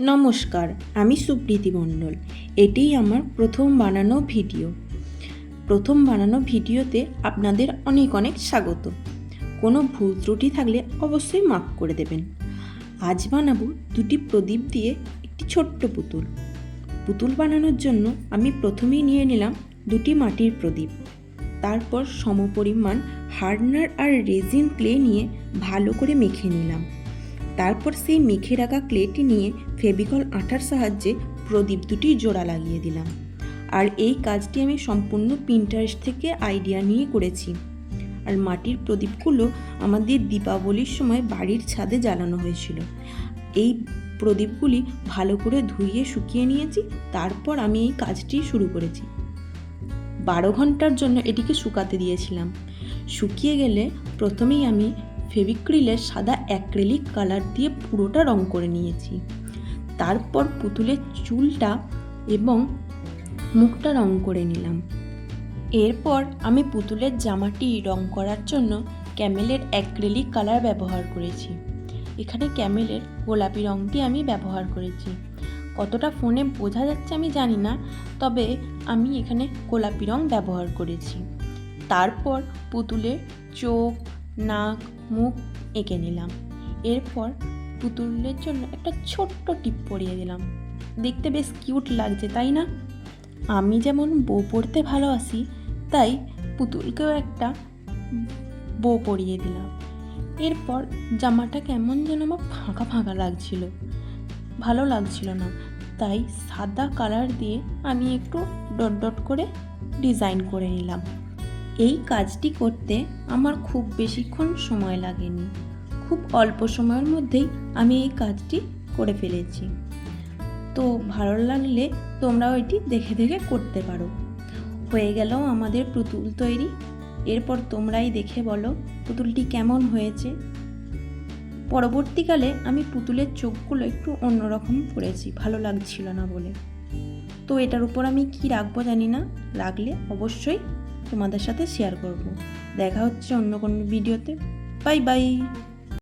নমস্কার, আমি সুপ্রীতি মণ্ডল। এটিই আমার প্রথম বানানো ভিডিও। প্রথম বানানো ভিডিওতে আপনাদের অনেক অনেক স্বাগত। কোনো ভুল ত্রুটি থাকলে অবশ্যই মাফ করে দেবেন। আজ বানাবো দুটি প্রদীপ দিয়ে একটি ছোট্ট পুতুল। পুতুল বানানোর জন্য আমি প্রথমেই নিয়ে নিলাম দুটি মাটির প্রদীপ। তারপর সমপরিমাণ হার্ডনার আর রেজিন ক্লে নিয়ে ভালো করে মেখে নিলাম। তারপর সেই মেখে রাখা ক্লেটি নিয়ে ফেভিকল আঠার সাহায্যে প্রদীপ দুটি জোড়া লাগিয়ে দিলাম। আর এই কাজটি আমি সম্পূর্ণ পিন্টারেস্ট থেকে আইডিয়া নিয়ে করেছি। আর মাটির প্রদীপগুলো আমাদের দীপাবলির সময় বাড়ির ছাদে জ্বালানো হয়েছিল। এই প্রদীপগুলি ভালো করে ধুইয়ে শুকিয়ে নিয়েছি। তারপর আমি এই কাজটি শুরু করেছি। 12 ঘন্টার জন্য এটিকে শুকাতে দিয়েছিলাম। শুকিয়ে গেলে প্রথমেই আমি ফেভিক্রিলের সাদা অ্যাক্রিলিক কালার দিয়ে পুরোটা রং করে নিয়েছি। তারপর পুতুলের চুলটা এবং মুখটা রং করে নিলাম। এরপর আমি পুতুলের জামাটি রং করার জন্য ক্যামেলের অ্যাক্রিলিক কালার ব্যবহার করেছি। এখানে ক্যামেলের গোলাপি রংটি আমি ব্যবহার করেছি। কতটা ফোনে বোঝা যাচ্ছে আমি জানি না, তবে আমি এখানে গোলাপি রং ব্যবহার করেছি। তারপর পুতুলের চোখ, নাক, মুখ এঁকে নিলাম। এরপর পুতুলের জন্য একটা ছোট্ট টিপ পরিয়ে দিলাম। দেখতে বেশ কিউট লাগছে, তাই না? আমি যেমন বউ পরতে ভালোবাসি, তাই পুতুলকেও একটা বউ পরিয়ে দিলাম। এরপর জামাটা কেমন যেন আমার ফাঁকা ফাঁকা লাগছিল, ভালো লাগছিল না, তাই সাদা কালার দিয়ে আমি একটু ডট ডট করে ডিজাইন করে নিলাম। এই কাজটি করতে আমার খুব বেশিক্ষণ সময় লাগেনি। খুব অল্প সময়ের মধ্যেই আমি এই কাজটি করে ফেলেছি। তো ভালো লাগলে তোমরাও এটি দেখে দেখে করতে পারো। হয়ে গেল আমাদের পুতুল তৈরি। এরপর তোমরাই দেখে বলো পুতুলটি কেমন হয়েছে। পরবর্তীকালে আমি পুতুলের চোখগুলো একটু অন্যরকম করেছি, ভালো লাগছিল না বলে। তো এটার উপর আমি কি রাখবো জানি না, রাখলে অবশ্যই তোমাদের সাথে শেয়ার করব। দেখা হচ্ছে অন্য কোনো ভিডিওতে। Bye bye.